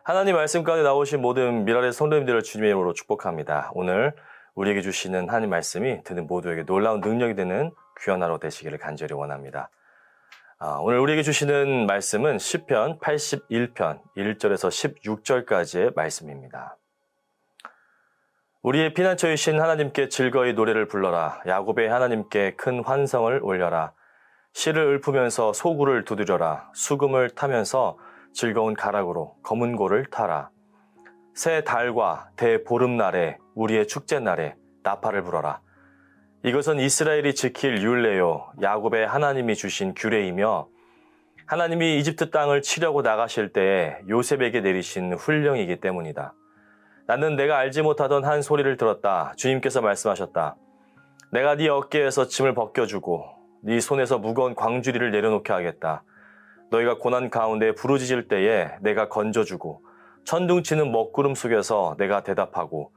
하나님 말씀 가운데 나오신 모든 미랄의 성도님들을 주님의 이름으로 축복합니다. 오늘 우리에게 주시는 하나님 말씀이 듣는 모두에게 놀라운 능력이 되는 귀한 하루 되시기를 간절히 원합니다. 오늘 우리에게 주시는 말씀은 시편 81편 1절에서 16절까지의 말씀입니다. 우리의 피난처이신 하나님께 즐거이 노래를 불러라. 야곱의 하나님께 큰 환성을 올려라. 씨를 읊으면서 소구를 두드려라. 수금을 타면서 즐거운 가락으로 검은 고를 타라. 새 달과 대보름날에 우리의 축제날에 나팔을 불어라. 이것은 이스라엘이 지킬 율례요 야곱의 하나님이 주신 규례이며 하나님이 이집트 땅을 치려고 나가실 때에 요셉에게 내리신 훈령이기 때문이다. 나는 내가 알지 못하던 한 소리를 들었다. 주님께서 말씀하셨다. 내가 네 어깨에서 짐을 벗겨주고 네 손에서 무거운 광주리를 내려놓게 하겠다. 너희가 고난 가운데 부르짖을 때에 내가 건져주고 천둥치는 먹구름 속에서 내가 대답하고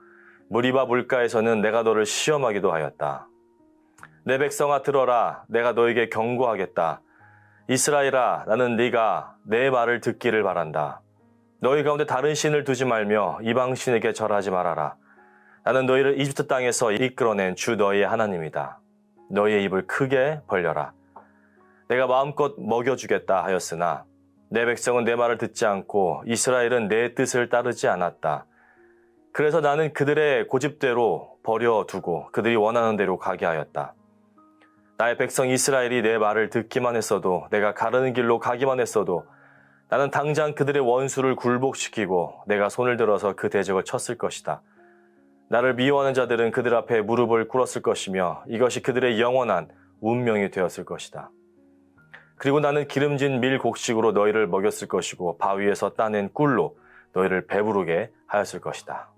무리바 물가에서는 내가 너를 시험하기도 하였다. 내 백성아 들어라. 내가 너에게 경고하겠다. 이스라엘아 나는 네가 내 말을 듣기를 바란다. 너희 가운데 다른 신을 두지 말며 이방 신에게 절하지 말아라. 나는 너희를 이집트 땅에서 이끌어낸 주 너희의 하나님이다. 너희의 입을 크게 벌려라. 내가 마음껏 먹여주겠다 하였으나 내 백성은 내 말을 듣지 않고 이스라엘은 내 뜻을 따르지 않았다. 그래서 나는 그들의 고집대로 버려두고 그들이 원하는 대로 가게 하였다. 나의 백성 이스라엘이 내 말을 듣기만 했어도 내가 가르는 길로 가기만 했어도 나는 당장 그들의 원수를 굴복시키고 내가 손을 들어서 그 대적을 쳤을 것이다. 나를 미워하는 자들은 그들 앞에 무릎을 꿇었을 것이며 이것이 그들의 영원한 운명이 되었을 것이다. 그리고 나는 기름진 밀 곡식으로 너희를 먹였을 것이고 바위에서 따낸 꿀로 너희를 배부르게 하였을 것이다.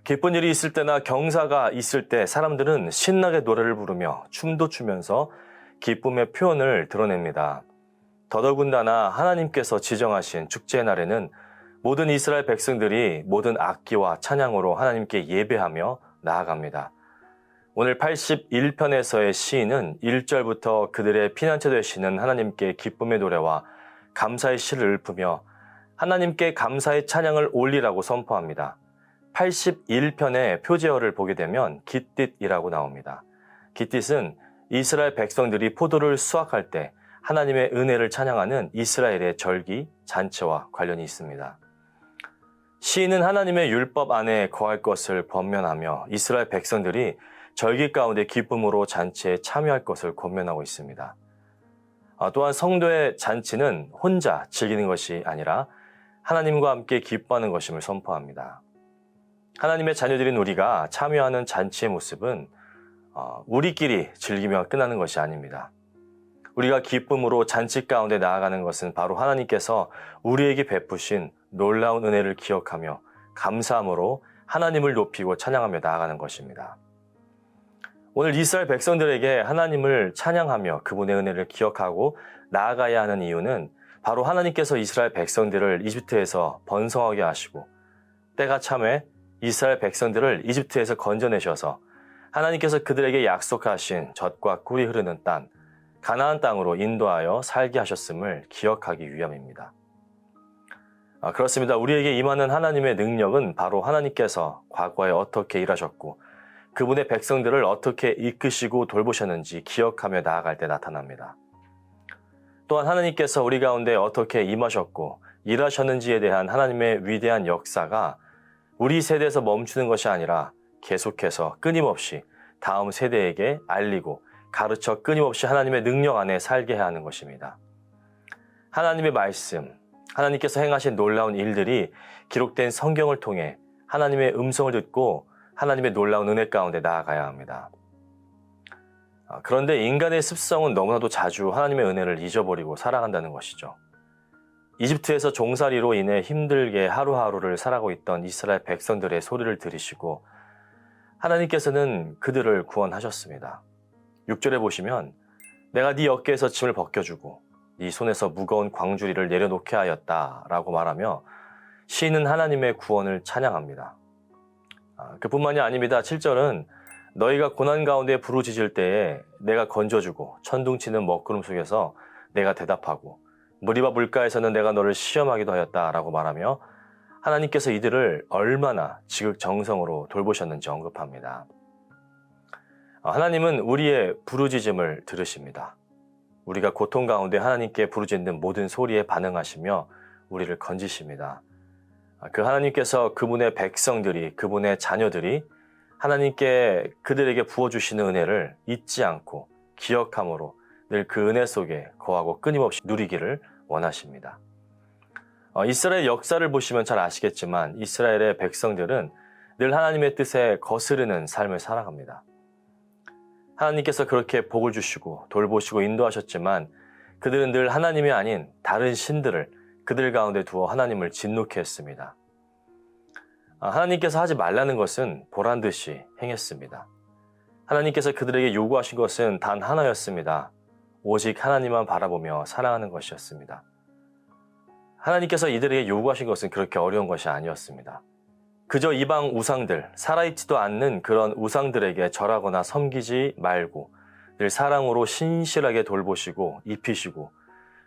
기쁜 일이 있을 때나 경사가 있을 때 사람들은 신나게 노래를 부르며 춤도 추면서 기쁨의 표현을 드러냅니다. 더더군다나 하나님께서 지정하신 축제의 날에는 모든 이스라엘 백성들이 모든 악기와 찬양으로 하나님께 예배하며 나아갑니다. 오늘 81편에서의 시인은 1절부터 그들의 피난처 되시는 하나님께 기쁨의 노래와 감사의 시를 읊으며 하나님께 감사의 찬양을 올리라고 선포합니다. 81편의 표제어를 보게 되면 깃딧이라고 나옵니다. 깃딧은 이스라엘 백성들이 포도를 수확할 때 하나님의 은혜를 찬양하는 이스라엘의 절기, 잔치와 관련이 있습니다. 시인은 하나님의 율법 안에 거할 것을 권면하며 이스라엘 백성들이 절기 가운데 기쁨으로 잔치에 참여할 것을 권면하고 있습니다. 또한 성도의 잔치는 혼자 즐기는 것이 아니라 하나님과 함께 기뻐하는 것임을 선포합니다. 하나님의 자녀들인 우리가 참여하는 잔치의 모습은 우리끼리 즐기며 끝나는 것이 아닙니다. 우리가 기쁨으로 잔치 가운데 나아가는 것은 바로 하나님께서 우리에게 베푸신 놀라운 은혜를 기억하며 감사함으로 하나님을 높이고 찬양하며 나아가는 것입니다. 오늘 이스라엘 백성들에게 하나님을 찬양하며 그분의 은혜를 기억하고 나아가야 하는 이유는 바로 하나님께서 이스라엘 백성들을 이집트에서 번성하게 하시고 때가 참에 이스라엘 백성들을 이집트에서 건져내셔서 하나님께서 그들에게 약속하신 젖과 꿀이 흐르는 땅, 가나안 땅으로 인도하여 살게 하셨음을 기억하기 위함입니다. 그렇습니다. 우리에게 임하는 하나님의 능력은 바로 하나님께서 과거에 어떻게 일하셨고 그분의 백성들을 어떻게 이끄시고 돌보셨는지 기억하며 나아갈 때 나타납니다. 또한 하나님께서 우리 가운데 어떻게 임하셨고 일하셨는지에 대한 하나님의 위대한 역사가 우리 세대에서 멈추는 것이 아니라 계속해서 끊임없이 다음 세대에게 알리고 가르쳐 끊임없이 하나님의 능력 안에 살게 해야 하는 것입니다. 하나님의 말씀, 하나님께서 행하신 놀라운 일들이 기록된 성경을 통해 하나님의 음성을 듣고 하나님의 놀라운 은혜 가운데 나아가야 합니다. 그런데 인간의 습성은 너무나도 자주 하나님의 은혜를 잊어버리고 살아간다는 것이죠. 이집트에서 종살이로 인해 힘들게 하루하루를 살아가고 있던 이스라엘 백성들의 소리를 들으시고 하나님께서는 그들을 구원하셨습니다. 6절에 보시면 내가 네 어깨에서 짐을 벗겨주고 네 손에서 무거운 광주리를 내려놓게 하였다라고 말하며 시인은 하나님의 구원을 찬양합니다. 그뿐만이 아닙니다. 7절은 너희가 고난 가운데 부르짖을 때에 내가 건져주고 천둥치는 먹구름 속에서 내가 대답하고 무리바 물가에서는 내가 너를 시험하기도 하였다라고 말하며 하나님께서 이들을 얼마나 지극정성으로 돌보셨는지 언급합니다. 하나님은 우리의 부르짖음을 들으십니다. 우리가 고통 가운데 하나님께 부르짖는 모든 소리에 반응하시며 우리를 건지십니다. 그 하나님께서 그분의 백성들이, 그분의 자녀들이 하나님께 그들에게 부어주시는 은혜를 잊지 않고 기억함으로 늘 그 은혜 속에 거하고 끊임없이 누리기를 원하십니다. 이스라엘 역사를 보시면 잘 아시겠지만 이스라엘의 백성들은 늘 하나님의 뜻에 거스르는 삶을 살아갑니다. 하나님께서 그렇게 복을 주시고 돌보시고 인도하셨지만 그들은 늘 하나님이 아닌 다른 신들을 그들 가운데 두어 하나님을 진노케 했습니다. 하나님께서 하지 말라는 것은 보란 듯이 행했습니다. 하나님께서 그들에게 요구하신 것은 단 하나였습니다. 오직 하나님만 바라보며 사랑하는 것이었습니다. 하나님께서 이들에게 요구하신 것은 그렇게 어려운 것이 아니었습니다. 그저 이방 우상들, 살아있지도 않는 그런 우상들에게 절하거나 섬기지 말고 늘 사랑으로 신실하게 돌보시고 입히시고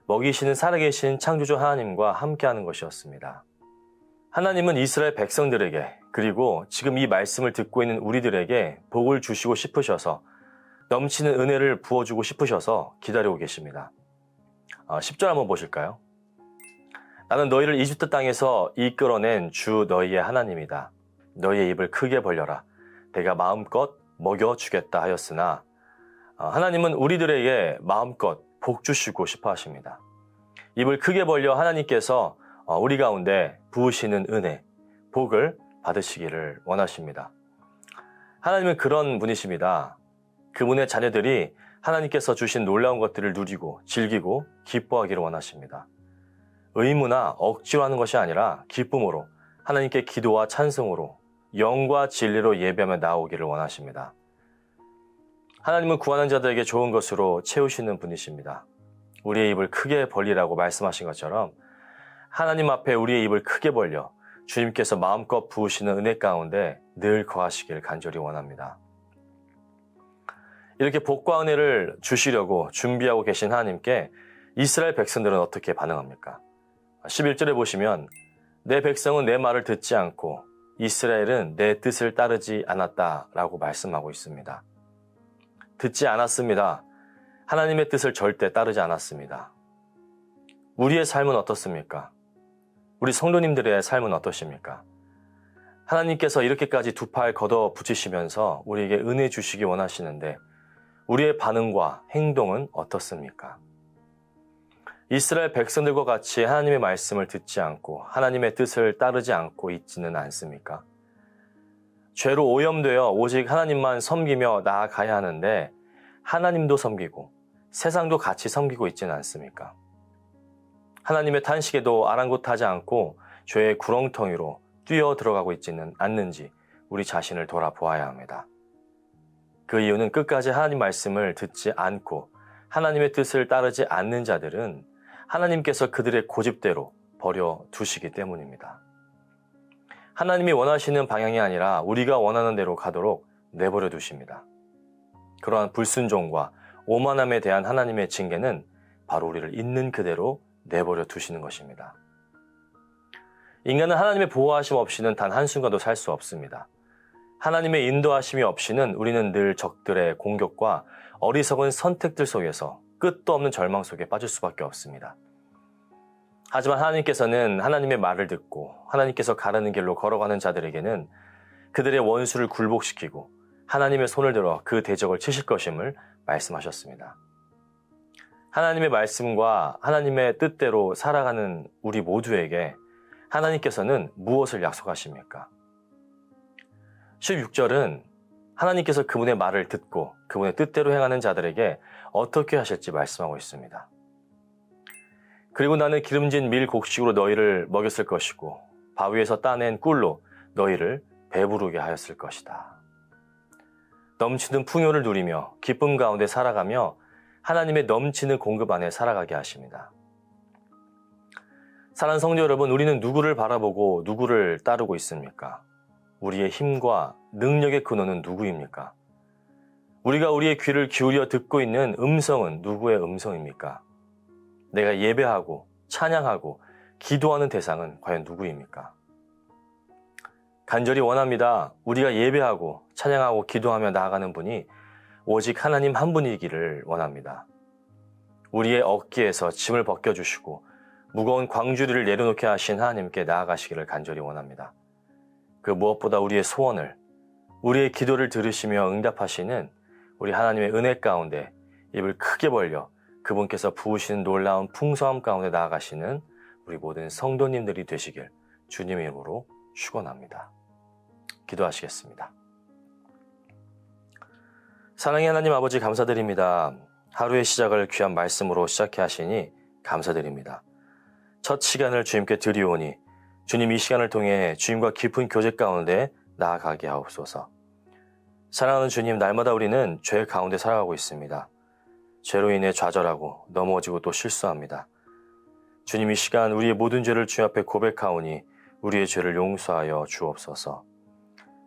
먹이시는 살아계신 창조주 하나님과 함께하는 것이었습니다. 하나님은 이스라엘 백성들에게 그리고 지금 이 말씀을 듣고 있는 우리들에게 복을 주시고 싶으셔서 넘치는 은혜를 부어주고 싶으셔서 기다리고 계십니다. 10절 한번 보실까요? 나는 너희를 이집트 땅에서 이끌어낸 주 너희의 하나님이다. 너희의 입을 크게 벌려라. 내가 마음껏 먹여주겠다 하였으나 하나님은 우리들에게 마음껏 복 주시고 싶어 하십니다. 입을 크게 벌려 하나님께서 우리 가운데 부으시는 은혜, 복을 받으시기를 원하십니다. 하나님은 그런 분이십니다. 그분의 자녀들이 하나님께서 주신 놀라운 것들을 누리고 즐기고 기뻐하기를 원하십니다. 의무나 억지로 하는 것이 아니라 기쁨으로 하나님께 기도와 찬송으로 영과 진리로 예배하며 나오기를 원하십니다. 하나님은 구하는 자들에게 좋은 것으로 채우시는 분이십니다. 우리의 입을 크게 벌리라고 말씀하신 것처럼 하나님 앞에 우리의 입을 크게 벌려 주님께서 마음껏 부으시는 은혜 가운데 늘 거하시길 간절히 원합니다. 이렇게 복과 은혜를 주시려고 준비하고 계신 하나님께 이스라엘 백성들은 어떻게 반응합니까? 11절에 보시면 내 백성은 내 말을 듣지 않고 이스라엘은 내 뜻을 따르지 않았다라고 말씀하고 있습니다. 듣지 않았습니다. 하나님의 뜻을 절대 따르지 않았습니다. 우리의 삶은 어떻습니까? 우리 성도님들의 삶은 어떠십니까? 하나님께서 이렇게까지 두 팔 걷어 붙이시면서 우리에게 은혜 주시기 원하시는데 우리의 반응과 행동은 어떻습니까? 이스라엘 백성들과 같이 하나님의 말씀을 듣지 않고 하나님의 뜻을 따르지 않고 있지는 않습니까? 죄로 오염되어 오직 하나님만 섬기며 나아가야 하는데 하나님도 섬기고 세상도 같이 섬기고 있지는 않습니까? 하나님의 탄식에도 아랑곳하지 않고 죄의 구렁텅이로 뛰어 들어가고 있지는 않는지 우리 자신을 돌아보아야 합니다. 그 이유는 끝까지 하나님 말씀을 듣지 않고 하나님의 뜻을 따르지 않는 자들은 하나님께서 그들의 고집대로 버려두시기 때문입니다. 하나님이 원하시는 방향이 아니라 우리가 원하는 대로 가도록 내버려 두십니다. 그러한 불순종과 오만함에 대한 하나님의 징계는 바로 우리를 있는 그대로 내버려 두시는 것입니다. 인간은 하나님의 보호하심 없이는 단 한순간도 살 수 없습니다. 하나님의 인도하심이 없이는 우리는 늘 적들의 공격과 어리석은 선택들 속에서 끝도 없는 절망 속에 빠질 수밖에 없습니다. 하지만 하나님께서는 하나님의 말을 듣고 하나님께서 가르는 길로 걸어가는 자들에게는 그들의 원수를 굴복시키고 하나님의 손을 들어 그 대적을 치실 것임을 말씀하셨습니다. 하나님의 말씀과 하나님의 뜻대로 살아가는 우리 모두에게 하나님께서는 무엇을 약속하십니까? 16절은 하나님께서 그분의 말을 듣고 그분의 뜻대로 행하는 자들에게 어떻게 하실지 말씀하고 있습니다. 그리고 나는 기름진 밀 곡식으로 너희를 먹였을 것이고 바위에서 따낸 꿀로 너희를 배부르게 하였을 것이다. 넘치는 풍요를 누리며 기쁨 가운데 살아가며 하나님의 넘치는 공급 안에 살아가게 하십니다. 사랑하는 성도 여러분, 우리는 누구를 바라보고 누구를 따르고 있습니까? 우리의 힘과 능력의 근원은 누구입니까? 우리가 우리의 귀를 기울여 듣고 있는 음성은 누구의 음성입니까? 내가 예배하고 찬양하고 기도하는 대상은 과연 누구입니까? 간절히 원합니다. 우리가 예배하고 찬양하고 기도하며 나아가는 분이 오직 하나님 한 분이기를 원합니다. 우리의 어깨에서 짐을 벗겨주시고 무거운 광주리를 내려놓게 하신 하나님께 나아가시기를 간절히 원합니다. 그 무엇보다 우리의 소원을, 우리의 기도를 들으시며 응답하시는 우리 하나님의 은혜 가운데 입을 크게 벌려 그분께서 부으시는 놀라운 풍성함 가운데 나아가시는 우리 모든 성도님들이 되시길 주님의 이름으로 축원합니다. 기도하시겠습니다. 사랑의 하나님 아버지 감사드립니다. 하루의 시작을 귀한 말씀으로 시작해 하시니 감사드립니다. 첫 시간을 주님께 드리오니 주님 이 시간을 통해 주님과 깊은 교제 가운데 나아가게 하옵소서. 사랑하는 주님, 날마다 우리는 죄 가운데 살아가고 있습니다. 죄로 인해 좌절하고 넘어지고 또 실수합니다. 주님 이 시간 우리의 모든 죄를 주님 앞에 고백하오니 우리의 죄를 용서하여 주옵소서.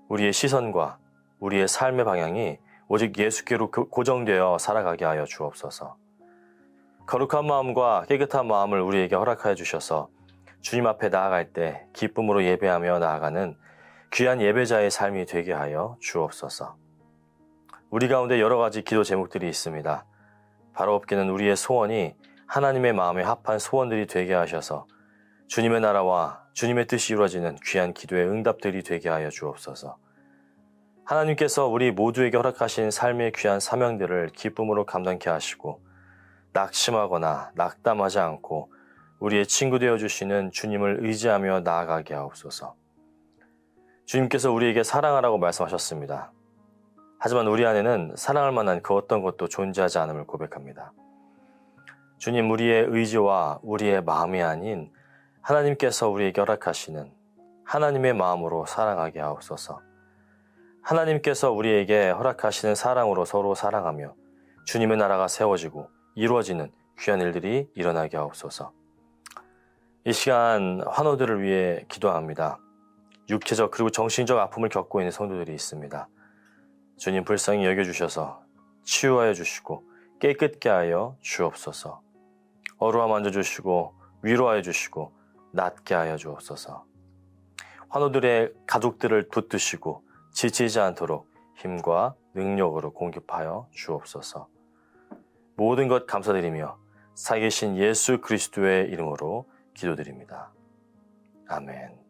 우리의 시선과 우리의 삶의 방향이 오직 예수께로 고정되어 살아가게 하여 주옵소서. 거룩한 마음과 깨끗한 마음을 우리에게 허락하여 주셔서 주님 앞에 나아갈 때 기쁨으로 예배하며 나아가는 귀한 예배자의 삶이 되게 하여 주옵소서. 우리 가운데 여러 가지 기도 제목들이 있습니다. 바로 없기는 우리의 소원이 하나님의 마음에 합한 소원들이 되게 하셔서 주님의 나라와 주님의 뜻이 이루어지는 귀한 기도의 응답들이 되게 하여 주옵소서. 하나님께서 우리 모두에게 허락하신 삶의 귀한 사명들을 기쁨으로 감당케 하시고 낙심하거나 낙담하지 않고 우리의 친구 되어주시는 주님을 의지하며 나아가게 하옵소서. 주님께서 우리에게 사랑하라고 말씀하셨습니다. 하지만 우리 안에는 사랑할 만한 그 어떤 것도 존재하지 않음을 고백합니다. 주님, 우리의 의지와 우리의 마음이 아닌 하나님께서 우리에게 허락하시는 하나님의 마음으로 사랑하게 하옵소서. 하나님께서 우리에게 허락하시는 사랑으로 서로 사랑하며 주님의 나라가 세워지고 이루어지는 귀한 일들이 일어나게 하옵소서. 이 시간 환우들을 위해 기도합니다. 육체적 그리고 정신적 아픔을 겪고 있는 성도들이 있습니다. 주님 불쌍히 여겨주셔서 치유하여 주시고 깨끗게 하여 주옵소서. 어루와 만져주시고 위로하여 주시고 낫게 하여 주옵소서. 환우들의 가족들을 붙드시고 지치지 않도록 힘과 능력으로 공급하여 주옵소서. 모든 것 감사드리며 살아계신 예수 그리스도의 이름으로 기도드립니다. 아멘.